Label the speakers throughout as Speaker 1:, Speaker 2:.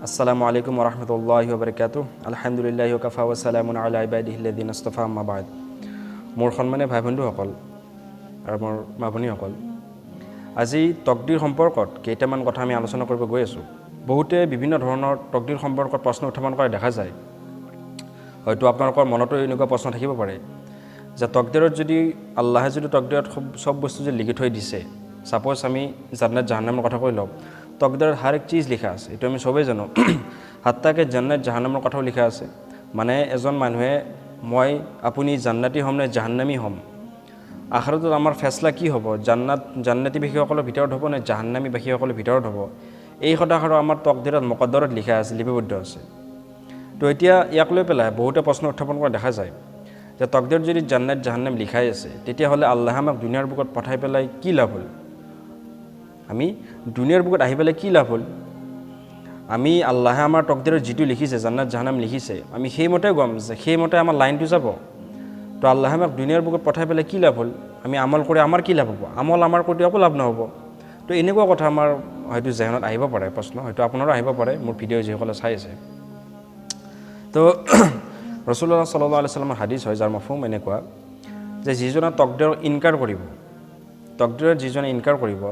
Speaker 1: আসসালামু আলাইকুম ওরহমতুল্লাহি ওবরকাতুহ। আলহামদুলিল্লাহি ওয়াকাফা ওয়া সালামুন আলা ইবাদিহিল্লাযিনা ইসতাফা, আম্মা বা'দ। মোৰ সন্মানীয় ভাই বন্ধুসকল আৰু মোৰ মা ভনীসকল, আজি তকদিৰ সম্পৰ্কত কেইটামান কথা আমি আলোচনা কৰিব গৈ আছোঁ। বহুতে বিভিন্ন ধৰণৰ তকদিৰ সম্পৰ্কত প্ৰশ্ন উত্থাপন কৰা দেখা যায়। হয়তো আপোনালোকৰ মনতো এনেকুৱা প্ৰশ্ন থাকিব পাৰে যে তকদিৰত যদি আল্লাহে যদি তকদিৰত সব বস্তু যদি লিখি থৈ দিছে, ছাপ'জ আমি জান্নাত জাহান্নামৰ কথা কৈ লওঁ, তকদিৰত হৰ এক চিজ লিখা আছে, এইটো আমি সবেই জানো। হাত্তাকে জান্নাত জাহান্নামৰ কথাও লিখা আছে। মানে এজন মানুহে মই আপুনি জান্নাতী হ'ম নে জাহান্নামী হ'ম, আখৰতত আমাৰ ফেচলা কি হ'ব, জান্নাতীবাসীসকলৰ ভিতৰত হ'ব নে জাহান্নামীবাসীসকলৰ ভিতৰত হ'ব, এই কথাষাৰো আমাৰ তকদিৰত মুকদ্দৰত লিখা আছে, লিপিবদ্ধ আছে। তো এতিয়া ইয়াক লৈ পেলাই বহুতে প্ৰশ্ন উত্থাপন কৰা দেখা যায় যে তকদিৰত যদি জান্নাত জাহান্নাম লিখাই আছে, তেতিয়াহ'লে আল্লাহ আমাক দুনিয়াৰ বুকত পঠাই পেলাই কি লাভ হ'ল? আমি দুনিয়াৰ বুকত আহি পেলাই কি লাভ হ'ল? আমি আল্লাহে আমাৰ তকদিৰত যিটো লিখিছে, জান্নাত জাহান্নাম লিখিছে, আমি সেইমতে গম যে সেইমতে আমাৰ লাইনটো যাব। তো আল্লাহে আমাক দুনিয়াৰ বুকত পঠাই পেলাই কি লাভ হ'ল? আমি আমল কৰি আমাৰ কি লাভ হ'ব? আমল আমাৰ কৰি একো লাভ নহ'ব। তো এনেকুৱা কথা আমাৰ হয়তো জেহনত আহিব পাৰে, প্ৰশ্ন হয়তো আপোনাৰো আহিব পাৰে, মোৰ ভিডিঅ' যিসকলে চাই আছে। তো ৰাসূলুল্লাহ সাল্লাল্লাহু আলাইহি ওয়াসাল্লামৰ হাদিছ হয়, যাৰ মফহুম এনেকুৱা যে যিজনে তকদিৰক ইনকাৰ কৰিব, তকদিৰত যিজনে ইনকাৰ কৰিব,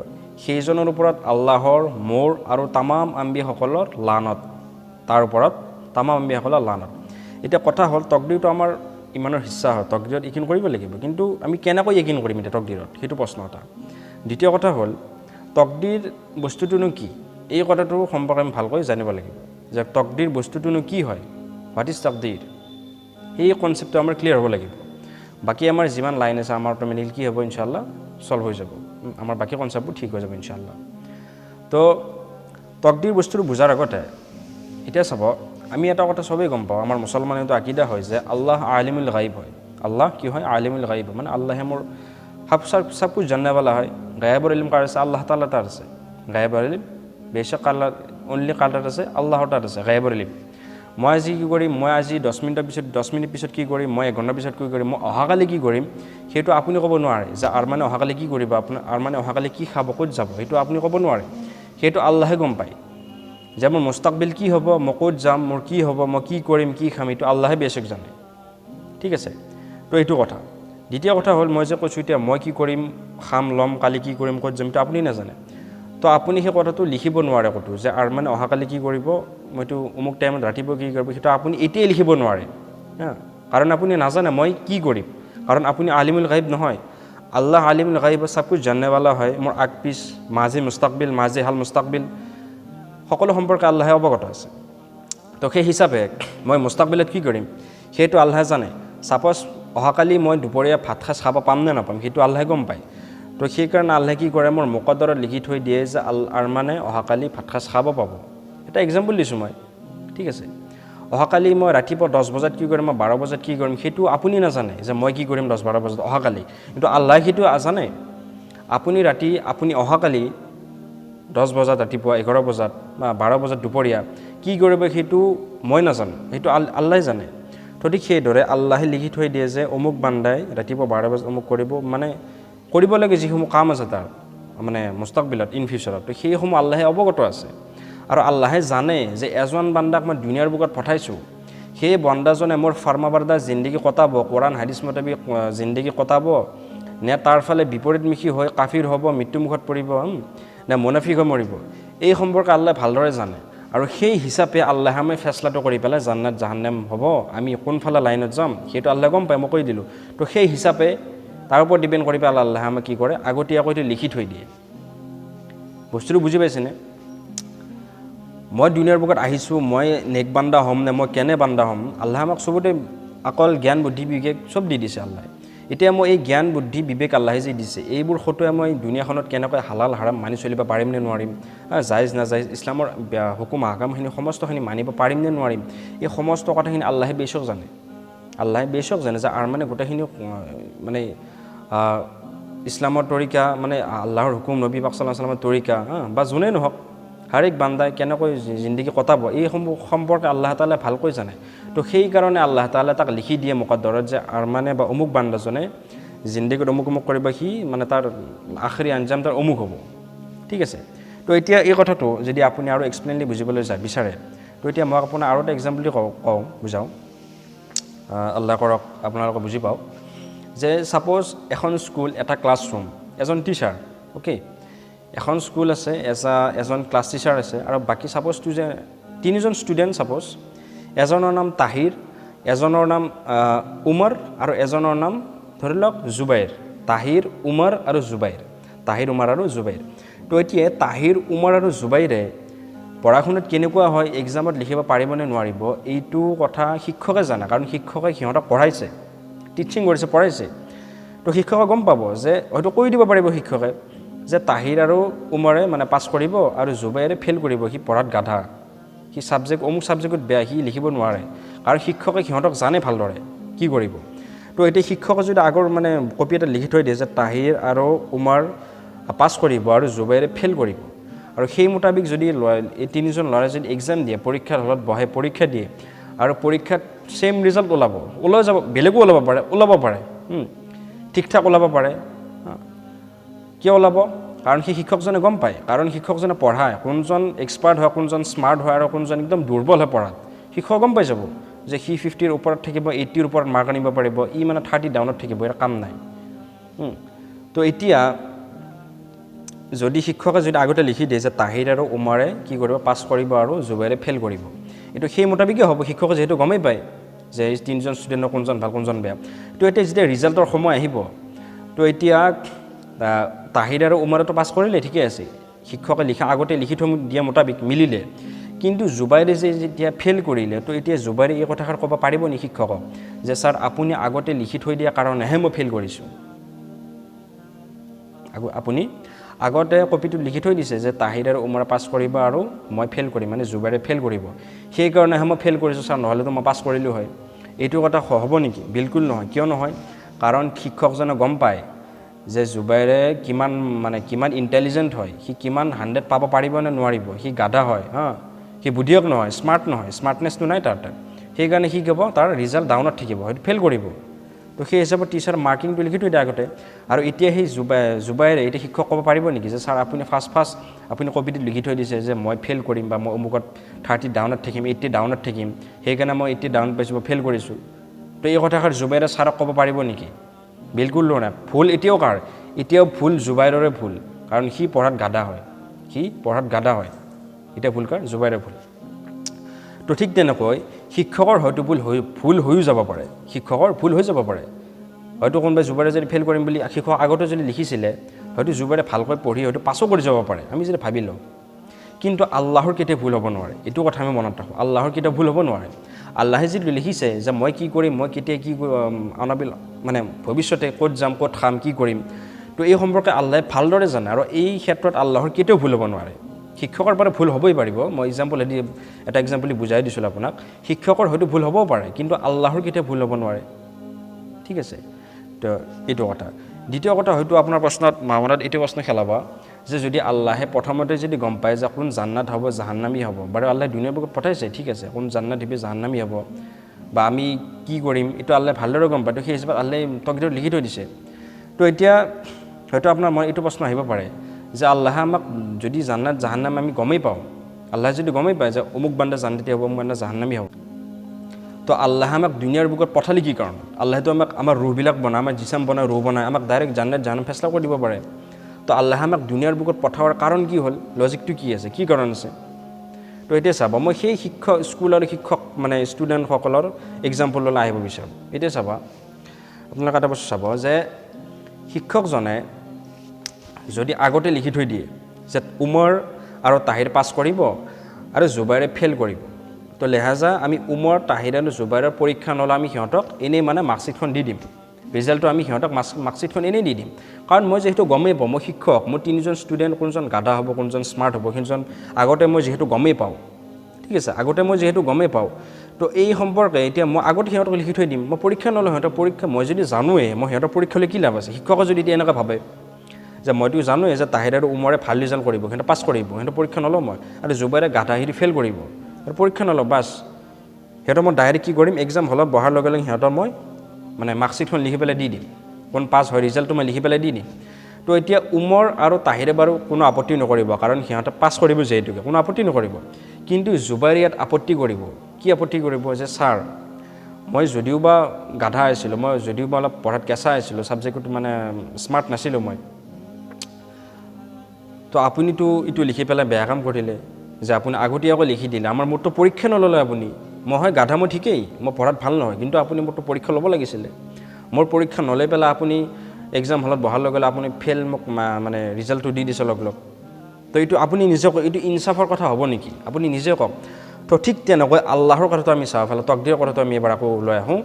Speaker 1: সেইজনৰ ওপৰত আল্লাহৰ, মোৰ আৰু তামাম আম্বিয়াসকলৰ লানত, তাৰ ওপৰত তামাম আম্বিয়াসকলৰ লানত। এতিয়া কথা হ'ল, তকদিৰটো আমাৰ ইমানৰ হিস্সা হয়, তকদিৰত ইকিন কৰিব লাগিব, কিন্তু আমি কেনেকৈ ইকিন কৰিম এতিয়া তকদিৰত, সেইটো প্ৰশ্ন এটা। দ্বিতীয় কথা হ'ল, তকদিৰ বস্তুটোনো কি, এই কথাটো সম্পৰ্কে আমি ভালকৈ জানিব লাগিব যে তকদিৰ বস্তুটোনো কি হয়, হোৱাট ইজ তকদিৰ, সেই কনচেপ্টটো আমাৰ ক্লিয়াৰ হ'ব লাগিব। বাকী আমাৰ যিমান লাইন আছে আমাৰ অট'মেটিক কি হ'ব, ইনশাআল্লাহ চল্ভ হৈ যাব, আমাৰ বাকী কনচেপ্টবোৰ ঠিক হৈ যাব ইনশাআল্লাহ। তো তকদিৰ বস্তুটো বুজাৰ আগতে এতিয়া চাব, আমি এটা কথা সবেই গম পাওঁ, আমাৰ মুছলমানেতো আকিদা হয় যে আল্লাহ আলিমুল গাইব হয়। আল্লাহ কি হয়? আলিমুল গাইব, মানে আল্লাহে মোৰ সব কুছ জাননেৱালা হয়। গায়েবৰ ইলম কাৰ আছে? আল্লাহ তাআলা তাৰ আছে। গায়েবৰ ইলম বেশক আল্লাহ অনলি কাৰ তাত আছে? আল্লাহৰ তাত আছে গায়েবৰ ইলম। মই আজি কি কৰিম, মই আজি 10 মিনিট পিছত কি কৰিম, মই 1 ঘণ্টাৰ পিছত কি কৰিম, মই অহাকালি কি কৰিম, সেইটো আপুনি ক'ব নোৱাৰে। যে মানে অহাকালি কি কৰিব, আপোনাৰ মানে অহাকালি কি খাব, ক'ত যাব, সেইটো আপুনি ক'ব নোৱাৰে, সেইটো আল্লাহে গম পায়। যে মোৰ মুস্তাকবিল কি হ'ব, মই ক'ত যাম, মোৰ কি হ'ব, মই কি কৰিম, কি খাম, এইটো আল্লাহে বেশক জানে। ঠিক আছে, তো এইটো কথা। দ্বিতীয় কথা হ'ল, মই যে কৈছোঁ এতিয়া মই কি কৰিম, খাম ল'ম, কালি কি কৰিম, ক'ত যাম, এইটো আপুনি নাজানে। তো আপুনি সেই কথাটো লিখিব নোৱাৰে ক'তো যে মানে অহাকালি কি কৰিব, মইতো অমুক টাইমত ৰাতিপুৱা কি কৰিব, সেইটো আপুনি এতিয়াই লিখিব নোৱাৰে। কাৰণ আপুনি নাজানে মই কি কৰিম, কাৰণ আপুনি আলিমুল গাইব নহয়। আল্লাহ আলিমুল গাইব, সব কুছ জাননেৱালা হয়। মোৰ আগ পিছ, মাজি মুস্তাকবিল, মাজি হাল মুস্তাকবিল, সকলো সম্পৰ্কে আল্লাহে অৱগত আছে। তো সেই হিচাপে মই মুস্তাকবিলত কি কৰিম সেইটো আল্লাহে জানে। ছাপ'জ অহাকালি মই দুপৰীয়া ভাত সাজ খাব পাম নে নাপাম, সেইটো আল্লাহে গম পায়। তো সেইকাৰণে আল্লাহে কি কৰে, মোৰ মুকদ্দৰত লিখি থৈ দিয়ে যে মানে অহাকালি ভাত সাজ খাব পাব। এটা এক্সাম্পল দিছোঁ মই, ঠিক আছে। অহাকালি মই ৰাতিপুৱা 10 বজাত কি কৰিম, মই 12 বজাত কি কৰিম, সেইটো আপুনি নাজানে যে মই কি কৰিম 10-12 বজাত অহাকালি, কিন্তু আল্লাহে সেইটো জানে। আপুনি অহাকালি 10 বজাত ৰাতিপুৱা, 11 বজাত বা 12 বজাত দুপৰীয়া কি কৰিব, সেইটো মই নাজানো, সেইটো আল্লাহে জানে। তো ঠিক সেইদৰে আল্লাহে লিখি থৈ দিয়ে যে অমুক বান্দাই ৰাতিপুৱা 12 বজাত অমুক কৰিব, মানে কৰিব লাগে যিসমূহ কাম আছে তাৰ মানে মুস্তাকবিলত, ইন ফিউচাৰত, তো সেইসমূহ আল্লাহে অৱগত আছে। আৰু আল্লাহে জানে যে এজন বান্দাক মই দুনিয়াৰ বুকত পঠাইছোঁ, সেই বান্দাজনে মোৰ ফাৰ্মাবাৰ্দা জিন্দগী কটাব, কোৰাণ হাদিছ মোতাবিক জিন্দগী কটাব, নে তাৰ ফালে বিপৰীতমুখী হৈ কাফিৰ হ'ব, মৃত্যুমুখত পৰিব, নে মুনাফিক হৈ মৰিব, এই সম্পৰ্কে আল্লাহে ভালদৰে জানে। আৰু সেই হিচাপে আল্লাহে আমি ফেচলাটো কৰি পেলাই জান্নাত জাহান্নাম হ'ব, আমি কোনফালে লাইনত যাম, সেইটো আল্লাহে গম পায়, মই কৈ দিলোঁ। তো সেই হিচাপে তাৰ ওপৰত ডিপেণ্ড কৰি পেলাই আল্লাহে আমাক কি কৰে, আগতীয়াকৈ লিখি থৈ দিয়ে। বস্তুটো বুজি পাইছেনে? মই দুনিয়াৰ বুকত আহিছোঁ, মই নেক বান্দা হ'ম নে মই কেনে বান্দা হ'ম, আল্লাহে আমাক চবতে অকল জ্ঞান বুদ্ধি বিবেক চব দি দিছে আল্লাহে। এতিয়া মই এই জ্ঞান বুদ্ধি বিবেক আল্লাহে যে দিছে, এইবোৰ সতুৱাই মই দুনিয়াখনত কেনেকৈ হালাল হাৰাম মানি চলিব পাৰিম নে নোৱাৰিম, জায়েজ নাজায়েজ ইছলামৰ হুকুম আহকামখিনি সমস্তখিনি মানিব পাৰিম নে নোৱাৰিম, এই সমস্ত কথাখিনি আল্লাহে বেশক জানে। আল্লাহে বেশক জানে যে মানে গোটেইখিনি মানে ইছলামৰ তৰিকা, মানে আল্লাহৰ হুকুম, নবী পাক সাল্লাল্লাহু আলাইহি ওয়াসাল্লামৰ তৰিকা, বা যোনেই নহওক হৰ এক বান্দাই কেনেকৈ জিন্দগী কটাব, এই সম্পৰ্কে আল্লাহ তাআলাই ভালকৈ জানে। তো সেইকাৰণে আল্লাহ তাআলাই তাক লিখি দিয়ে মুকদ্দৰত যে মানে বা অমুক বান্দাজনে জিন্দগীত অমুক অমুক কৰিব, সি মানে তাৰ আখৰি আঞ্জাম তাৰ অমুক হ'ব। ঠিক আছে, তো এতিয়া এই কথাটো যদি আপুনি আৰু এক্সপ্লেইনলি বুজিবলৈ বিচাৰে তো এতিয়া মই আপোনাক আৰু এটা এক্সাম্পল দি কওঁ বুজাওঁ আল্লাহ কৰক আপোনালোকে বুজি পাওক যে ছাপ'জ এখন স্কুল এটা ক্লাছৰুম এজন টিচাৰ অ'কে এখন স্কুল আছে এজন ক্লাছ টিচাৰ আছে আৰু বাকী ছাপ'জ যে 3জন ষ্টুডেণ্ট ছাপ'জ এজনৰ নাম তাহিৰ এজনৰ নাম উমৰ আৰু এজনৰ নাম ধৰি লওক জুবাইৰ তাহিৰ উমৰ আৰু জুবাইৰ তাহিৰ উমৰ আৰু জুবাইৰ তো এতিয়া তাহিৰ উমৰ আৰু জুবাইৰে পঢ়া শুনাত কেনেকুৱা হয় এক্সামত লিখিব পাৰিবনে নোৱাৰিব এইটো কথা শিক্ষকে জানে কাৰণ শিক্ষকে সিহঁতক পঢ়াইছে টিচিং কৰিছে পঢ়াইছে তো শিক্ষকে গম পাব যে হয়তো কৈ দিব পাৰিব শিক্ষকে যে তাহিৰ আৰু উমৰে মানে পাছ কৰিব আৰু জুবাইৰে ফেইল কৰিব সি পঢ়াত গাধা সি ছাবজেক্ট অমুক ছাবজেক্টত বেয়া সি লিখিব নোৱাৰে আৰু শিক্ষকে সিহঁতক জানে ভালদৰে কি কৰিব তো এতিয়া শিক্ষকে যদি আগৰ মানে কপি এটা লিখি থৈ দিয়ে যে তাহিৰ আৰু উমৰ পাছ কৰিব আৰু জুবাইৰে ফেইল কৰিব আৰু সেই মোতাবিক যদি এই 3জন ল'ৰাই যদি এক্সাম দিয়ে পৰীক্ষাৰ হলত বহে পৰীক্ষা দিয়ে আৰু পৰীক্ষাত সেম ৰিজাল্ট ওলাই যাব বেলেগো ওলাব পাৰে ঠিক ঠাক ওলাব পাৰে কিয় ওলাব কাৰণ সেই শিক্ষকজনে গম পায় কাৰণ শিক্ষকজনে পঢ়ায় কোনজন এক্সপাৰ্ট হয় কোনজন স্মাৰ্ট হয় আৰু কোনজন একদম দুৰ্বল হয় পঢ়াত শিক্ষক গম পাই যাব যে সি 50ৰ ওপৰত থাকিব 80ৰ ওপৰত মাৰ্ক আনিব পাৰিব ই মানে 30 ডাউনত থাকিব ইয়াৰ কাম নাই তো এতিয়া যদি শিক্ষকে যদি আগতে লিখি দিয়ে যে তাহিৰ আৰু উমৰে কি কৰিব পাছ কৰিব আৰু জুবাইৰে ফেইল কৰিব এইটো সেই মোতাবিকে হ'ব শিক্ষকে যেহেতু গমেই পায় যে এই 3জন ষ্টুডেণ্টৰ কোনজন ভাল কোনজন বেয়া তো এতিয়া যেতিয়া ৰিজাল্টৰ সময় আহিব তো এতিয়া তাহিৰ আৰু উমৰেতো পাছ কৰিলে ঠিকে আছে শিক্ষকে আগতে লিখি থৈ দিয়া মোতাবিক মিলিলে কিন্তু জুবাইৰে যেতিয়া ফেইল কৰিলে তো এতিয়া জুবাইৰে এই কথাষাৰ ক'ব পাৰিব নি শিক্ষকক যে ছাৰ আপুনি আগতে লিখি থৈ দিয়া কাৰণেহে মই ফেইল কৰিছোঁ আপুনি আগতে কপিটোত লিখি থৈ দিছে যে তাহিৰ আৰু উমৰে পাছ কৰিব আৰু মই ফেইল কৰিম মানে জুবাইৰে ফেইল কৰিব সেইকাৰণেহে মই ফেইল কৰিছোঁ ছাৰ নহ'লেতো মই পাছ কৰিলোঁ হয় এইটো কথা হ'ব নেকি বিলকুল নহয় কিয় নহয় কাৰণ শিক্ষকজনে গম পায় যে জুবাইৰে কিমান ইণ্টেলিজেণ্ট হয় সি কিমান 100 পাব পাৰিব নে নোৱাৰিব সি গাধা হয় সি বুদ্ধিয়ক নহয় স্মাৰ্ট নহয় স্মাৰ্টনেছটো নাই তাৰ সেইকাৰণে সি ক'ব তাৰ ৰিজাল্ট ডাউনত থাকিব হয়তো ফেইল কৰিব তো সেই হিচাপত টিচাৰ মাৰ্কিংটো লিখি থৈ দিয়ে আগতে আৰু এতিয়া সেই জুবাইৰে এতিয়া শিক্ষক ক'ব পাৰিব নেকি যে ছাৰ আপুনি ফাৰ্ষ্ট আপুনি কপিটোত লিখি থৈ দিছে যে মই ফেইল কৰিম বা মই অমুকত 30 ডাউনত থাকিম 80 ডাউনত থাকিম সেইকাৰণে মই 80 ডাউন পাইছোঁ মই ফেইল কৰিছোঁ তো এই কথাষাৰ জুবাইৰে ছাৰক ক'ব পাৰিব নেকি বিলকুল নহয় ভুল এতিয়াও ভুল জুবাইৰৰে ভুল কাৰণ সি পঢ়াত গাধা হয় এতিয়া ভুল কাৰ জুবাইৰে ভুল তো ঠিক তেনেকৈ শিক্ষকৰ হয়তো ভুল হৈও যাব পাৰে হয়তো কোনোবাই জুবাইৰে যদি ফেইল কৰিম বুলি শিক্ষক আগতে যদি লিখিছিলে হয়তো জুবাইৰে ভালকৈ পঢ়ি হয়তো পাছো কৰি যাব পাৰে আমি যদি ভাবি লওঁ কিন্তু আল্লাহৰ কেতিয়া ভুল হ'ব নোৱাৰে এইটো কথা আমি মনত ৰাখোঁ আল্লাহৰ কেতিয়া ভুল হ'ব নোৱাৰে আল্লাহে যদি লিখিছে যে মই কি কৰিম মই কেতিয়া কি অনাবিল মানে ভৱিষ্যতে ক'ত যাম ক'ত খাম কি কৰিম তো এই সম্পৰ্কে আল্লাহে ভালদৰে জানে আৰু এই ক্ষেত্ৰত আল্লাহৰ কেতিয়াও ভুল হ'ব নোৱাৰে শিক্ষকৰ পৰা ভুল হ'বই পাৰিব মই এটা এক্সাম্পল বুজাই দিছিলোঁ আপোনাক শিক্ষকৰ হয়তো ভুল হ'বও পাৰে কিন্তু আল্লাহৰ কেতিয়া ভুল হ'ব নোৱাৰে ঠিক আছে তো এইটো কথা দ্বিতীয় কথা হয়তো আপোনাৰ প্ৰশ্নত মনত এইটো প্ৰশ্ন খেলাব যে যদি আল্লাহে প্ৰথমতে যদি গম পায় যে কোন জান্নাত হ'ব জাহান্নামী হ'ব বাৰু আল্লাহে দুনিয়াৰ বুকত পঠাইছে ঠিক আছে কোন জান্নাত হিবি জাহান্নামী হ'ব বা আমি কি কৰিম এইটো আল্লাহে ভালদৰে গম পায় তো সেই হিচাপত আল্লাহে তকদিৰত লিখি থৈ দিছে তো এতিয়া হয়তো আপোনাৰ মনত এইটো প্ৰশ্ন আহিব পাৰে যে আল্লাহে আমাক যদি জান্নাত জাহান্নাম আমি গমেই পাওঁ আল্লাহে যদি গমেই পায় যে অমুক বান্দা জান্নাতি হ'ব অমুক বান্দা জাহান্নামী হ'ব তো আল্লাহে আমাক দুনিয়াৰ বুকত পঠালি কি কাৰণ আল্লাহেতো আমাক আমাৰ ৰুহবিলাক বনায় আমাৰ জিছাম বনায় ৰুহ বনায় আমাক ডাইৰেক্ট জান্নাত জাহান্নাম ফেচলা কৰি দিব পাৰে তো আল্লাহে আমাক দুনিয়াৰ বুকত পঠাৱাৰ কাৰণ কি হ'ল লজিকটো কি আছে কি কাৰণ আছে তো এতিয়া চাব মই সেই স্কুলৰ শিক্ষক মানে ষ্টুডেণ্টসকলৰ এক্সাম্পললৈ আহিব বিচাৰোঁ এতিয়া চাব আপোনালোকে এটা বস্তু চাব যে শিক্ষকজনে যদি আগতে লিখি থৈ দিয়ে যে উমৰ আৰু তাহিৰ পাছ কৰিব আৰু জুবাইৰে ফেইল কৰিব তো লেহাজা আমি উমৰ তাহিৰ আৰু জুবাইৰৰ পৰীক্ষা নল'লে আমি সিহঁতক এনেই মানে মাৰ্কশ্বিটখন দি দিম ৰিজাল্টটো আমি সিহঁতক মাৰ্কশ্বিটখন এনেই দি দিম কাৰণ মই যিহেতু গমেই পাওঁ মই শিক্ষক মোৰ 3জন ষ্টুডেণ্ট কোনজন গাধা হ'ব কোনজন স্মাৰ্ট হ'ব সেইজন আগতে মই যিহেতু গমেই পাওঁ ঠিক আছে আগতে মই যিহেতু গমেই পাওঁ তো এই সম্পৰ্কে এতিয়া মই আগতে সিহঁতক লিখি থৈ দিম মই পৰীক্ষা নলওঁ সিহঁতৰ পৰীক্ষা মই যদি জানোৱেই মই সিহঁতৰ পৰীক্ষালৈ কি লাভ আছে শিক্ষকে যদি এতিয়া এনেকৈ ভাবে যে মইতো জানোৱেই যে তাহিৰ আৰু উমৰে ভাল ৰিজাল্ট কৰিব সিহঁতে পাছ কৰিব সিহঁতৰ পৰীক্ষা নলওঁ মই আৰু জুবাইৰে গাধা সিহঁতে ফেইল কৰিব আৰু পৰীক্ষা নলওঁ বাছ সিহঁতৰ মই ডাইৰেক্ট কি কৰিম এক্সাম হলত বহাৰ লগে লগে সিহঁতৰ মই মানে মাৰ্কশ্বিটখন লিখি পেলাই দি দিম কোন পাছ হয় ৰিজাল্টটো মই লিখি পেলাই দি দিম তো এতিয়া উমৰ আৰু তাহিৰে বাৰু কোনো আপত্তি নকৰিব কাৰণ সিহঁতে পাছ কৰিব যিহেতুকে কোনো আপত্তি নকৰিব কিন্তু জুবাইৰে ইয়াত আপত্তি কৰিব কি আপত্তি কৰিব যে ছাৰ মই যদিও বা গাধা আছিলোঁ মই যদিও বা অলপ পঢ়াত কেঁচা আছিলোঁ ছাবজেক্টটো মানে স্মাৰ্ট নাছিলোঁ মই তো আপুনিতো এইটো লিখি পেলাই বেয়া কাম কৰিলে যে আপুনি আগতীয়াকৈ লিখি দিলে আমাৰ মোৰতো পৰীক্ষা নল'লে আপুনি মই হয় গাধা মই ঠিকেই মই পঢ়াত ভাল নহয় কিন্তু আপুনি মোৰতো পৰীক্ষা ল'ব লাগিছিলে মোৰ পৰীক্ষা নলৈ পেলাই আপুনি এক্সাম হলত বহাৰ লগে লগে আপুনি ফেইল মোক মানে ৰিজাল্টটো দি দিছে লগ লগ তো এইটো আপুনি নিজে কওক এইটো ইনচাফৰ কথা হ'ব নেকি আপুনি নিজে কওক তো ঠিক তেনেকৈ আল্লাহৰ কথাটো আমি চাওঁ ফালে তকদিৰৰ কথাটো আমি এবাৰ আকৌ লৈ আহোঁ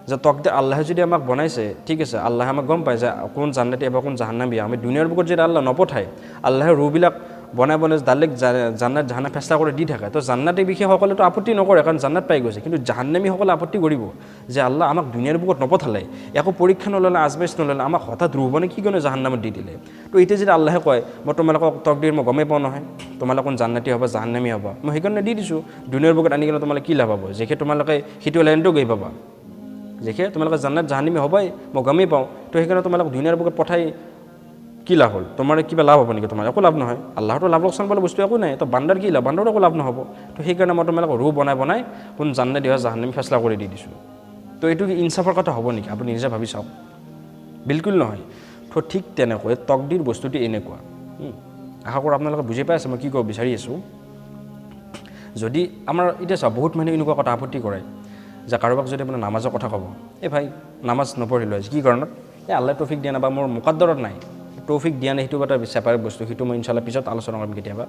Speaker 1: যে তকদিৰ আল্লাহে যদি আমাক বনাইছে ঠিক আছে আল্লাহে আমাক গম পায় যে কোন জান্নাতি বা কোন জাহান্নামী আমি দুনিয়াৰ বুকত যদি আল্লাহ নপঠায় আল্লাহে ৰুবিলাক বনাই ডাইৰেক্ট জান্নাত জাহান্নাম ফেচলা কৰি দি থাকে তো জান্নাতি বিষয়সকলেতো আপত্তি নকৰে কাৰণ জান্নাত পাই গৈছে কিন্তু জাহান্নামীসকলে আপত্তি কৰিব যে আল্লাহ আমাক দুনিয়াৰ বুকত নপঠালে একো পৰীক্ষা নল'লে আজমাইছ নল'লে আমাক হঠাৎ ৰুবনে কি কাৰণে জাহান্নামত দি দিলে তো এতিয়া যদি আল্লাহে কয় মই তোমালোকক তকদিৰ মই গমেই পাওঁ নহয় তোমালোক কোন জান্নাতি হ'ব জাহান্নামী হ'ব মই সেইকাৰণে দি দিছোঁ দুনিয়াৰ বুকত আনি কিনে তোমালোকে কি লাভ হ'ব যেখে তোমালোকে সেইটো লাইনটো গৈ পাবা যেখে তোমালোকে জান্নাত জাহান্নামী হ'বই মই গমেই পাওঁ তো সেইকাৰণে তোমালোক দুনিয়াৰ বুকত পঠাই কি লাভ হ'ল তোমাৰ কিবা লাভ হ'ব নেকি তোমাৰ একো লাভ নহয় আল্লাহতো লাভ লোকচান বোলা বস্তু একো নাই তো বান্দাৰ কি লাভ বান্দাৰো একো লাভ নহ'ব তো সেইকাৰণে মই তোমালোকক ৰু বনাই কোন জান্নাতি হয় জাহান্নামী ফেচলা কৰি দি দিছোঁ তো এইটো কি ইনচাফৰ কথা হ'ব নেকি আপুনি নিজে ভাবি চাওক বিলকুল নহয় তো ঠিক তেনেকৈ তকদিৰ বস্তুটো এনেকুৱা আশা কৰোঁ আপোনালোকে বুজি পাই আছে মই কি ক'ব বিচাৰি আছোঁ যদি আমাৰ এতিয়া চাওক বহুত মানুহে এনেকুৱা কথা আপত্তি কৰে যে কাৰোবাক যদি আপোনাৰ নামাজৰ কথা ক'ব এই ভাই নামাজ নপঢ়িলোঁ আজি কি কাৰণত এই আল্লাহ তৌফিক দিয়া নাই বা মোৰ মুকাদ্দৰত নাই তৌফিক দিয়া নাই সেইটো এটা ছেপাৰেট বস্তু সেইটো মই ইনশাল্লাহ পিছত আলোচনা কৰিম কেতিয়াবা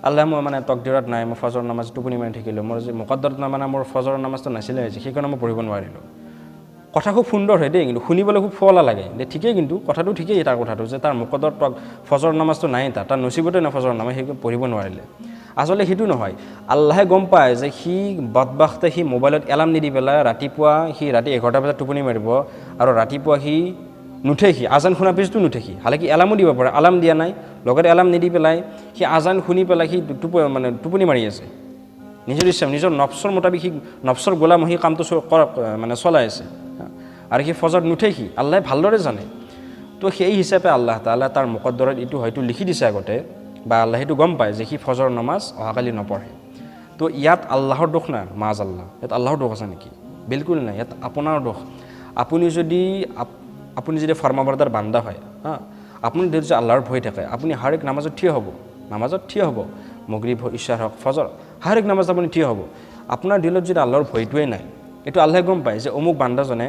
Speaker 1: আল্লাহ মই মানে তকদিৰত নাই মই ফজৰ নামাজ টোপনি মাৰি থাকিলোঁ মোৰ যে মুকাদ্দৰত নাই মানে মোৰ ফজৰ নামাজটো নাছিলে আজি সেইকাৰণে মই পঢ়িব নোৱাৰিলোঁ কথা খুব সুন্দৰ হয় দেই কিন্তু শুনিবলৈ খুব ফলা লাগে দে ঠিকেই কিন্তু কথাটো ঠিকেই তাৰ কথাটো যে তাৰ মুকাদ্দৰত ফজৰ নামাজটো নাই তাৰ নচিবতে নাই ফজৰ নামাজ সেই পঢ়িব নোৱাৰিলে আচলতে সেইটো নহয় আল্লাহে গম পায় যে সি বদবাখতে সি মোবাইলত এলাৰ্ম নিদি পেলাই ৰাতিপুৱা সি ৰাতি 11টা বজাত টোপনি মাৰিব আৰু ৰাতিপুৱা সি নুঠে সি আজান শুনাৰ পিছতো নুঠে সি হালাকি এলাৰ্মো দিব পাৰে এলাৰ্ম দিয়া নাই লগতে এলাৰ্ম নিদি পেলাই সি আজান শুনি পেলাই সি টোপনি মাৰি আছে নিজৰ ইচ্ছা নিজৰ নফছৰ মোতাবিক সি নফছৰ গোলাম সি কামটো মানে চলাই আছে আৰু সি ফজৰত নুঠে সি আল্লাহে ভালদৰে জানে তো সেই হিচাপে আল্লাহ তাআলা তাৰ মুকদ্দৰত এইটো হয়তো লিখি দিছে আগতে বা আল্লাহ সেইটো গম পায় যে সি ফজৰ নামাজ অহাকালি নপঢ়ে তো ইয়াত আল্লাহৰ দোষ না মাজ আল্লাহ ইয়াত আল্লাহৰ দোষ আছে নেকি বিলকুল নাই ইয়াত আপোনাৰ দোষ আপুনি যদি ফৰমাবৰদাৰ বান্দা হয় আপুনি যদি আল্লাহৰ ভয় থাকে আপুনি হাৰেক নামাজত থিয় হ'ব মগৰিব ইশাৰ হওক ফজৰ হাৰেক নামাজত আপুনি থিয় হ'ব আপোনাৰ দিলত যদি আল্লাহৰ ভয়টোৱে নাই এইটো আল্লাহে গম পায় যে অমুক বান্দাজনে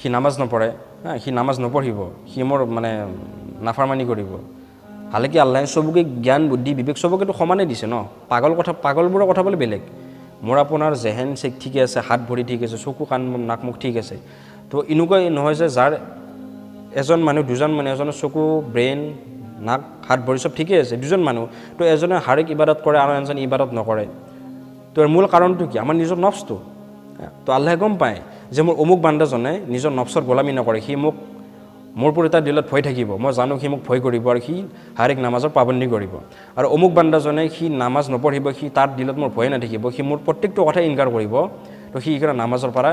Speaker 1: সি নামাজ নপঢ়ে সি নামাজ নপঢ়িব সি মোৰ মানে নাফাৰমানি কৰিব হালাকি আল্লাহে চবকে জ্ঞান বুদ্ধি বিবেক চবকেতো সমানে দিছে ন পাগলবোৰৰ কথা বোলে বেলেগ মোৰ আপোনাৰ জেহেন চেক ঠিকে আছে হাত ভৰি ঠিক আছে চকু কাণ নাক মুখ ঠিক আছে তো এনেকুৱা নহয় যে যাৰ এজন মানুহ দুজন মানুহ এজনৰ চকু ব্ৰেইন নাক হাত ভৰি চব ঠিকে আছে দুজন মানুহ তো এজনে হাৰেক ইবাদত কৰে আৰু এজনে ইবাদত নকৰে তো মূল কাৰণটো কি আমাৰ নিজৰ নফছটো তো আল্লাহে গম পায় যে মোৰ অমুক বান্দাজনে নিজৰ নফছৰ গোলামী নকৰে সি মোক মোৰ ওপৰত তাৰ দিলত ভয় থাকিব মই জানো সি মোক ভয় কৰিব আৰু সি হাৰেক নামাজৰ পাবন্দী কৰিব আৰু অমুক বান্দাজনে সি নামাজ নপঢ়িব সি তাৰ দিলত মোৰ ভয় নাথাকিব সি মোৰ প্ৰত্যেকটো কথাই ইনকাৰ কৰিব তো সি সেইকাৰণে নামাজৰ পৰা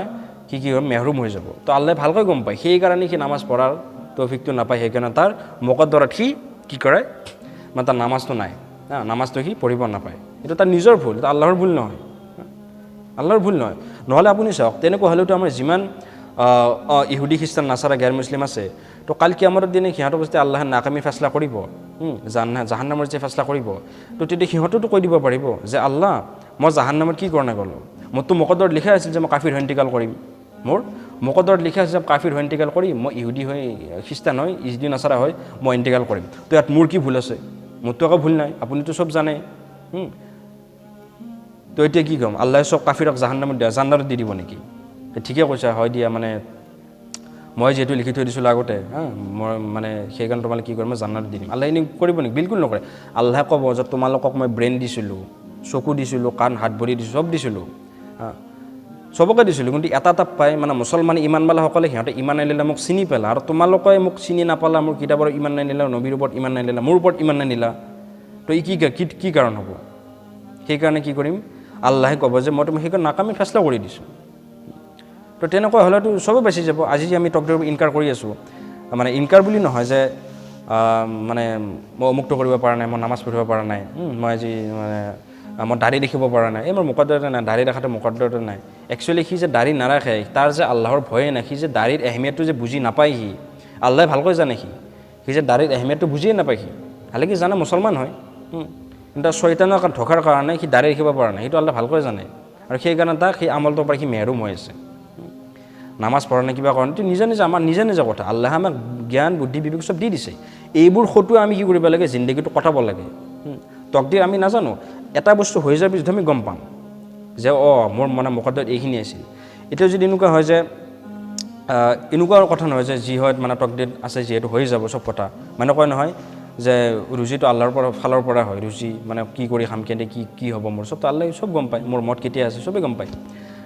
Speaker 1: কি হয় মেহৰুম হৈ যাব তো আল্লাহে ভালকৈ গম পায় সেইকাৰণে সি নামাজ পঢ়াৰ তৌফিকটো নাপায় সেইকাৰণে তাৰ মুকদ্দৰত সি কি কৰে মানে তাৰ নামাজটো নাই নামাজটো সি পঢ়িব নাপায় এইটো তাৰ নিজৰ ভুল এইটো আল্লাহৰ ভুল নহয় নহ'লে আপুনি চাওক তেনেকুৱা হ'লেওতো আমাৰ যিমান ইহুদি খ্ৰীষ্টান নাচাৰা গেৰ মুছলিম আছে তো কাল কিয়ামতৰ দিনে সিহঁতক যেতিয়া আল্লাহে নাকামী ফেচলা কৰিব জাহান্নামৰ যে ফেচলা কৰিব তো তেতিয়া সিহঁতেতো কৈ দিব পাৰিব যে আল্লাহ মই জাহান্নামত কি কাৰণে গ'লোঁ মোৰতো মুকদ্দৰত লিখা আছিল যে মই কাফিৰ হৈ ইন্তিকাল কৰিম মোৰ মুকদ্দৰত লিখা আছে যে কাফিৰ হৈ ইন্তিকাল কৰিম মই ইহুদি হৈ খ্ৰীষ্টান হৈ ইহুদি নাচাৰা হৈ মই ইন্তিকাল কৰিম তো ইয়াত মোৰ কি ভুল আছে মোৰতো একো ভুল নাই আপুনিতো চব জানে তো এতিয়া কি ক'ম আল্লাহে চব কাফিৰক জান্নাতত দি দিব নেকি ঠিকে কৈছা হয় দিয়া মানে মই যিহেতু লিখি থৈ দিছিলোঁ আগতে মই মানে সেইকাৰণে তোমালোকে কি কৰিম মই জান্নাতত দি দিম আল্লাহে এনে কৰিব নেকি বিলকুল নকৰে আল্লাহে ক'ব যে তোমালোকক মই ব্ৰেইন দিছিলোঁ চকু দিছিলোঁ কাণ হাত ভৰি দিছোঁ চব দিছিলোঁ চবকে দিছিলোঁ কিন্তু এটা পাই মানে মুছলমান ইমানৱালাসকলে সিহঁতে ইমান নানিলে মোক চিনি পেলা আৰু তোমালোকে মোক চিনি নাপালা মোৰ কিতাপৰ ইমান নানিলা নবীৰ ওপৰত ইমান নানিলা মোৰ ওপৰত ইমান নানিলা তো ই কি কাৰণ হ'ব সেইকাৰণে কি কৰিম আল্লাহে ক'ব যে মই তুমি সেইকাৰণে নাকামী ফেচলা কৰি দিছোঁ তো তেনেকুৱা হ'লেতো চবেই বাচি যাব আজি যে আমি তকদিৰ ইনকাৰ কৰি আছোঁ মানে ইনকাৰ বুলি নহয় যে মানে মই অমুকটো কৰিব পৰা নাই, মই নামাজ পঢ়িব পৰা নাই, মই আজি মানে মই দাড়ি দেখিব পৰা নাই, এই মোৰ মুকদ্দৰতে নাই, দাড়ি দেখাটো মুকদ্দৰতে নাই। একচুৱেলি সি যে দাড়ি নাৰাখে তাৰ যে আল্লাহৰ ভয়ে নাই, সি যে দাড়িৰ এহমিয়তটো যে বুজি নাপায়, আল্লাহে ভালকৈ জানে সি যে দাড়িৰ এহমিয়তটো বুজিয়ে নাপায়। খালি কি জানে মুছলমান হয়, কিন্তু শয়তানৰ ধোকাৰ কাৰণে সি দাড়ি ৰাখিব পৰা নাই, সেইটো আল্লাহ ভালকৈ জানে। আৰু সেইকাৰণে তাক সেই আমলটোৰ পৰা সি মেহৰুম হৈ আছে। নামাজ পঢ়া নাই কিবা কাৰণে আমাৰ নিজে কথা। আল্লাহে আমাক জ্ঞান বুদ্ধি বিবেক চব দি দিছে। এইবোৰ সতুৱে আমি কি কৰিব লাগে, জিন্দগীটো কটাব লাগে। তকদিৰ আমি নাজানো, এটা বস্তু হৈ যোৱাৰ পিছত আমি গম পাম যে মোৰ মানে মুকদ্দৰত এইখিনি আছিল। এতিয়া যদি এনেকুৱা হয় যে এনেকুৱা কথা নহয় যে যি হয় মানে তকদিৰ আছে যিহেতু হৈ যাব চব কথা, মানে কয় নহয় যে ৰুজিটো আল্লাহৰ ফালৰ পৰা হয়, ৰুজি মানে কি কৰি খাম, কেনে কি হ'ব মোৰ চবতো আল্লাহে চব গম পায়, মোৰ মত কেতিয়া আছে চবেই গম পায়।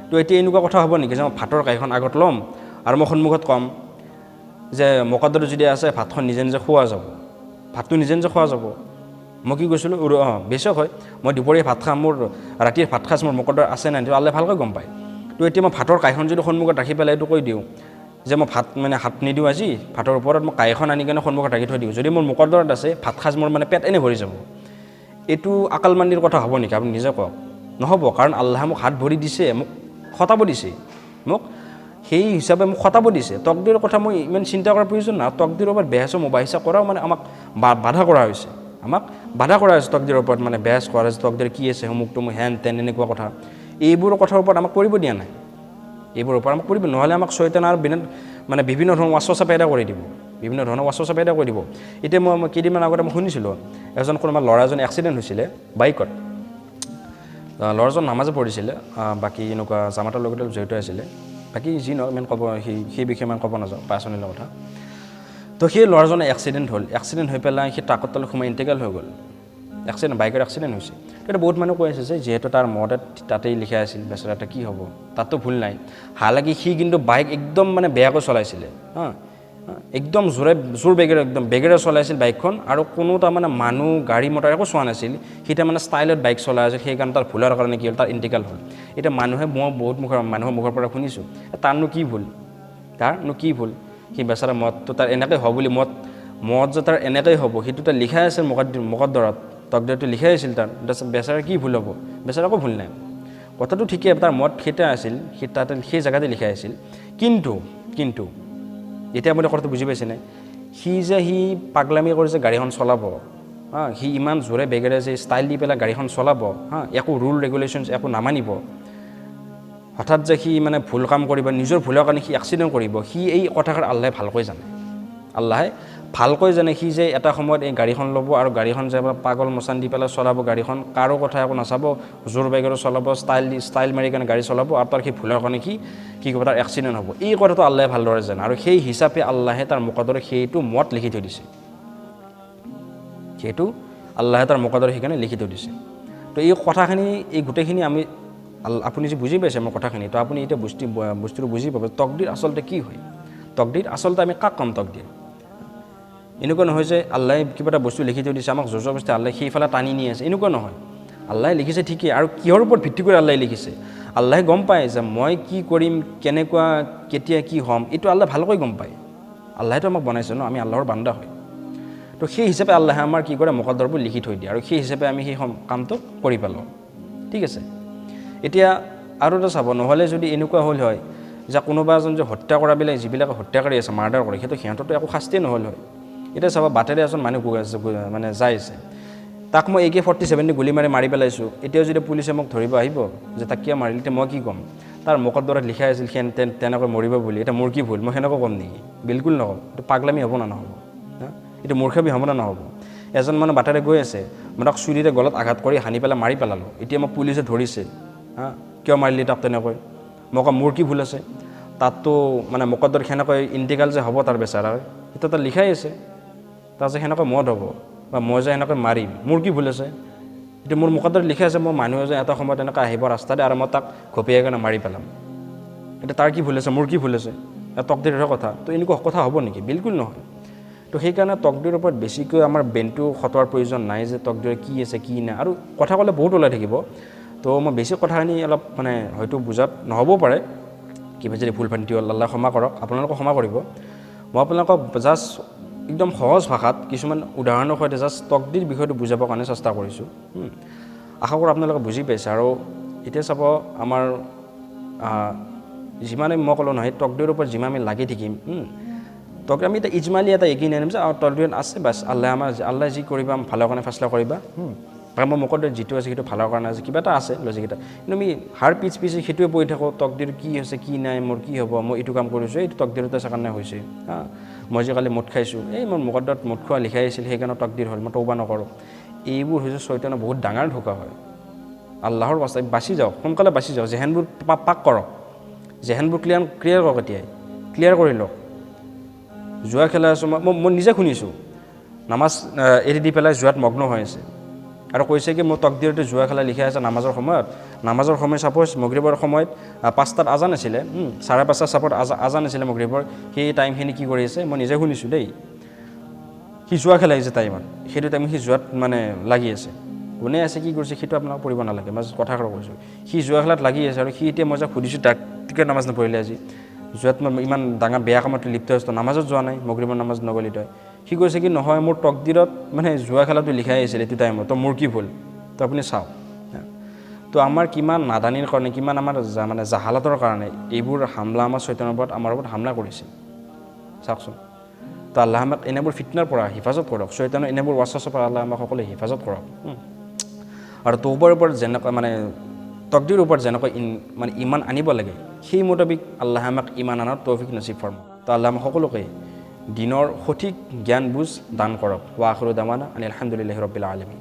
Speaker 1: তো এতিয়া এনেকুৱা কথা হ'ব নেকি যে মই ভাতৰ কাঁহীখন আগত ল'ম আৰু মই সন্মুখত ক'ম যে মুকদ্দৰ যদি আছে ভাতখন নিজে নিজে খোৱা যাব, ভাতটো নিজে নিজে খোৱা যাব। মই কি কৈছিলোঁ, বেচক হয় মই দুপৰীয়া ভাত খাম, মোৰ ৰাতিৰ ভাত সাজ মোৰ মুকদ্দৰ আছে নাই, আল্লাহে ভালকৈ গম পায়। তো এতিয়া মই ভাতৰ কাঁহীখন যদি সন্মুখত ৰাখি পেলাই এইটো কৈ দিওঁ যে মই ভাত মানে হাত নিদিওঁ আজি, ভাতৰ ওপৰত মই কাঁহীখন আনি কিনে সন্মুখত ৰাখি থৈ দিওঁ, যদি মোৰ মুকদ্দৰত আছে ভাত সাজ মোৰ মানে পেট এনেই ভৰি যাব, এইটো আকালমান্দিৰ কথা হ'ব নেকি? আপুনি নিজে কওক, নহ'ব। কাৰণ আল্লাহে মোক হাত ভৰি দিছে, মোক খটাব দিছে, মোক সেই হিচাপে মোক খটাব দিছে। তকদিৰৰ কথা মই ইমান চিন্তা কৰাৰ প্ৰয়োজন নাই। তকদিৰৰ ওপৰত বেহাচ মুবাহিচা কৰাও মানে আমাক বাধা কৰা হৈছে, তকদিৰৰ ওপৰত মানে বেহাচ কৰা হৈছে, তকদিৰ কি আছে অমুকটো মই হেন তেন এনেকুৱা কথা, এইবোৰ কথাৰ ওপৰত আমাক কৰিব দিয়া নাই। এইবোৰৰ ওপৰত আমাক কৰিব, নহ'লে আমাক শয়তানে আৰু মানে বিভিন্ন ধৰণৰ ৱাছৱাছা পেদা কৰি দিব, এতিয়া মই কেইদিনমান আগতে মই শুনিছিলোঁ এজন কোনোবা ল'ৰা এজন এক্সিডেণ্ট হৈছিলে বাইকত। ল'ৰাজন নামাজে পঢ়িছিলে, বাকী এনেকুৱা জামাতৰ লগতে জড়িত আছিলে, বাকী যি নহয় ইমান ক'ব সেই বিষয়ে ইমান ক'ব নাযাওঁ, পাৰ্চনেল কথা। তো সেই ল'ৰাজনে এক্সিডেণ্ট হৈ পেলাই সি ট্ৰাকৰ তলত সোমাই ইণ্টিকাল হৈ গ'ল। বাইকৰ এক্সিডেণ্ট হৈছে। তেতিয়া বহুত মানুহ কৈ আছে যে যিহেতু তাৰ মদত তাতেই লিখা আছিল, বেচেৰা এটা কি হ'ব, তাততো ভুল নাই। হালাকি সি কিন্তু বাইক একদম মানে বেয়াকৈ চলাইছিলে, একদম জোৰ বেগেৰে চলাইছিল বাইকখন, আৰু কোনো তাৰমানে মানুহ গাড়ী মটৰ একো চোৱা নাছিল। সি তাৰমানে ষ্টাইলত বাইক চলাই আছিল, সেইকাৰণে তাৰ ভুলৰ কাৰণে কি হ'ল, তাৰ ইণ্টিকাল হ'ল। এতিয়া মই বহুত মানুহৰ মুখৰ পৰা শুনিছোঁ তাৰনো কি ভুল, সি বেচেৰা মদটো তাৰ এনেকৈ হ'ব বুলি, মদ যে তাৰ এনেকৈ হ'ব সেইটো তাৰ লিখাই আছিল মুকদ্দৰত, তকদিৰটো লিখাই আছিল তাৰ বেচেৰাৰ কি ভুল হ'ব, বেচেৰাৰ একো ভুল নাই। কথাটো ঠিকেই, তাৰ মদ সেইটা আছিল, তাতে সেই জেগাতে লিখাই আছিল। কিন্তু এতিয়া আপুনি কথাটো বুজি পাইছেনে, সি পাগলামি কৰি যে গাড়ীখন চলাব, সি ইমান জোৰে বেগেৰে যে ষ্টাইল দি পেলাই গাড়ীখন চলাব, একো ৰুল ৰেগুলেশ্যনছ একো নামানিব, হঠাৎ যে সি মানে ভুল কাম কৰিব, নিজৰ ভুলৰ কাৰণে সি এক্সিডেণ্ট কৰিব, সি এই কথাষাৰ আল্লাহে ভালকৈ জানে। সি যে এটা সময়ত এই গাড়ীখন ল'ব আৰু গাড়ীখন যে পাগল মচান দি পেলাই চলাব, গাড়ীখন কাৰো কথা একো নাচাব, জোৰ বেগেৰে চলাব, ষ্টাইল মাৰি কাৰণে গাড়ী চলাব, আৰু তাৰ সেই ভুলৰ কাৰণে কি কৰিব, তাৰ এক্সিডেণ্ট হ'ব। এই কথাটো আল্লাহে ভালদৰে জানে, আৰু সেই হিচাপে আল্লাহে তাৰ মুকদ্দৰত সেইটো মত লিখি থৈ দিছে, সেইকাৰণে লিখি থৈ দিছে। তো এই কথাখিনি, এই গোটেইখিনি আপুনি যে বুজি পাইছে মোৰ কথাখিনি, তো আপুনি এতিয়া বস্তুটো বুজি পাব তকদিৰ আচলতে কি হয়। তকদিৰ আচলতে আমি কাক ক'ম তকদিৰ? এনেকুৱা নহয় যে আল্লাহে কিবা এটা বস্তু লিখি থৈ দিছে, আমাক জোৰ জবৰদস্তি আল্লাহে সেইফালে টানি নি আছে, এনেকুৱা নহয়। আল্লাহে লিখিছে ঠিকেই, আৰু কিহৰ ওপৰত ভিত্তি কৰি আল্লাহে লিখিছে? আল্লাহে গম পায় যে মই কি কৰিম, কেনেকুৱা কেতিয়া কি হ'ম, এইটো আল্লাহে ভালকৈ গম পায়। আল্লাহেতো আমাক বনাইছে ন, আমি আল্লাহৰ বান্দা হয়। তো সেই হিচাপে আল্লাহে আমাৰ কি কৰে, মুকদ্দৰবোৰ লিখি থৈ দিয়ে, আৰু সেই হিচাপে আমি সেই কামটো কৰি পেলাওঁ। ঠিক আছে। এতিয়া আৰু এটা চাব, নহ'লে যদি এনেকুৱা হ'ল হয় যে কোনোবা এজন যে হত্যা কৰাবিলাক, যিবিলাকে হত্যাকাৰী আছে, মাৰ্ডাৰ কৰে, সিহঁতৰতো একো শাস্তিয়ে নহ'ল হয়। এতিয়া চাব, বাটেৰে এজন মানুহ মানে যাই আছে, তাক মই AK-47 গুলি মাৰি পেলাইছোঁ, এতিয়াও যদি পুলিচে মোক ধৰিব আহিব যে তাক কিয় মাৰিল, এতিয়া মই কি ক'ম? তাৰ মুকদ্দৰত লিখাই আছিল তেনেকৈ মৰিব বুলি, এতিয়া মোৰ কি ভুল, মই সেনেকৈ ক'ম নেকি? বিলকুল নক'ম। এইটো পাগলামি হ'ব না নহ'ব? এইটো মূৰ্খামি হ'ব না নহ'ব? এজন মানুহ বাটেৰে গৈ আছে, মই তাক চুৰিৰে গলত আঘাত কৰি সানি পেলাই মাৰি পেলালোঁ, এতিয়া মোক পুলিচে ধৰিছে, কিয় মাৰিলি তাক তেনেকৈ, মই ক'ম মোৰ কি ভুল আছে? তাততো মানে মুকদ্দৰত সেনেকৈ ইণ্টিকাল যে হ'ব তাৰ বেচাৰাৰ, সেইটো তাত লিখাই আছে, তাৰ যে সেনেকৈ মদ হ'ব বা মই যে সেনেকৈ মাৰিম, মোৰ কি ভুল আছে? এতিয়া মোৰ মুকদ্দৰত লিখা আছে মই মানুহ যে এটা সময়ত এনেকৈ আহিব ৰাস্তাতে আৰু মই তাক ঘপিয়াই কিনে মাৰি পেলাম, এতিয়া তাৰ কি ভুল আছে, মোৰ কি ভুল আছে? তকদিৰৰ কথা। তো এনেকুৱা কথা হ'ব নেকি? বিলকুল নহয়। তো সেইকাৰণে তকদিৰৰ ওপৰত বেছিকৈ আমাৰ ব্ৰেইনটো খটোৱাৰ প্ৰয়োজন নাই যে তকদিৰ কি আছে কি নাই, আৰু কথা ক'লে বহুত ওলাই থাকিব। তো মই বেছি কথাখিনি অলপ মানে হয়তো বুজাত নহ'বও পাৰে, কিবা যদি ভুল ভ্ৰান্তি হ'ল, আল্লাহ ক্ষমা কৰক, আপোনালোকক ক্ষমা কৰিব। মই আপোনালোকক জাষ্ট একদম সহজ ভাষাত কিছুমান উদাহৰণৰ সৈতে জাষ্ট তকদিৰ বিষয়টো বুজাবৰ কাৰণে চেষ্টা কৰিছোঁ। আশা কৰোঁ আপোনালোকে বুজি পাইছে। আৰু এতিয়া চাব আমাৰ যিমানে মই ক'লোঁ নহয় তকদিৰৰ ওপৰত যিমান আমি লাগি থাকিম তক আমি এটা ইজমালি এটা এগিন আনিম যে তকদিৰত আছে বাছ আল্লাহ যি কৰিবা ভালৰ কাৰণে ফেচলা কৰিবা কাৰণ মই মুখত যিটো আছে সেইটো ভালৰ কাৰণে আছে কিবা এটা আছে লজিক এটা। কিন্তু আমি হাৰ পিছে সেইটোৱে পঢ়ি থাকোঁ তকদিৰ কি হৈছে কি নাই মোৰ কি হ'ব মই এইটো কাম কৰিছোঁ এইটো তকদিৰতে আছে কাৰণে হৈছে মই যে কালি মদ খাইছোঁ মোৰ মুকদ্দত মদ খোৱা লিখাই আছিল সেইকাৰণে তকদিৰ হ'ল মই তওবা নকৰোঁ। এইবোৰ হৈছে চৈতানৰ বহুত ডাঙৰ ধোকা হয়। আল্লাহৰ বাস্তাই বাচি যাওক, সোনকালে বাচি যাওক, জেহেনবোৰ পাক কৰক, জেহেনবোৰ ক্লিয়াৰ কৰক, এতিয়াই ক্লিয়াৰ কৰি লওক। জুৱা খেলা আছোঁ মই নিজে শুনিছোঁ নামাজ এৰি দি পেলাই জুৱাত মগ্ন হৈ আছে আৰু কৈছে কি মোৰ তকদিৰতে জুৱা খেলা লিখা আছে নামাজৰ সময় ছাপ'জ মগৰিবৰ সময়ত 5টাত আজান আছিলে 5:30 ছাপত আজান আছিলে মগৰিবৰ সেই টাইমখিনি কি কৰি আছে মই নিজে শুনিছোঁ দেই। সি জুৱা খেলা আহিছে টাইমত সেইটো টাইমত সি জুৱাত মানে লাগি আছে। কোনে আছে কি কৰিছে সেইটো আপোনাক পঢ়িব নালাগে মই কথা কৈছোঁ। সি জুৱা খেলাত লাগি আছে আৰু সি এতিয়া মই যে সুধিছোঁ তাক টিকেট নামাজ নপঢ়িলে আজি জুৱাত মই ইমান ডাঙৰ বেয়া কামত লিপ্ত হৈছোঁ নামাজত যোৱা নাই মগৰিবৰ নামাজ নগ'লি তই। সি কৈছে কি নহয় মোৰ তকদিৰত মানে জুৱা খেলাটো লিখাই আহিছিল এইটো টাইমত তো মোৰ কি ভুল তো আপুনি চাওক। তো আমাৰ কিমান নাদানিৰ কাৰণে কিমান আমাৰ মানে জাহালাতৰ কাৰণে এইবোৰ হামলা আমাৰ চৈতানৰ ওপৰত আমাৰ ওপৰত হামলা কৰিছে চাওকচোন। তো আল্লাহ আমাক এনেবোৰ ফিতনাৰ পৰা হিফাজত কৰক, চৈতানৰ এনেবোৰ ৱাছৱাছৰ পৰা আল্লাহ আমাক সকলোৱে হিফাজত কৰক। আৰু তওবাৰ ওপৰত যেনেকৈ মানে তকদিৰ ওপৰত যেনেকৈ মানে ইমান আনিব লাগে সেই মুতাবিক আল্লাহ আমাক ইমান আনাৰ তৌফিক নচিব ফৰমাওক। তো আল্লাহ আমাক সকলোকে দিনৰ সঠিক জ্ঞান বুজ দান কৰক। ওয়া আখিৰু দাৱানা আনিল হামদুলিল্লাহি ৰাব্বিল আলামিন।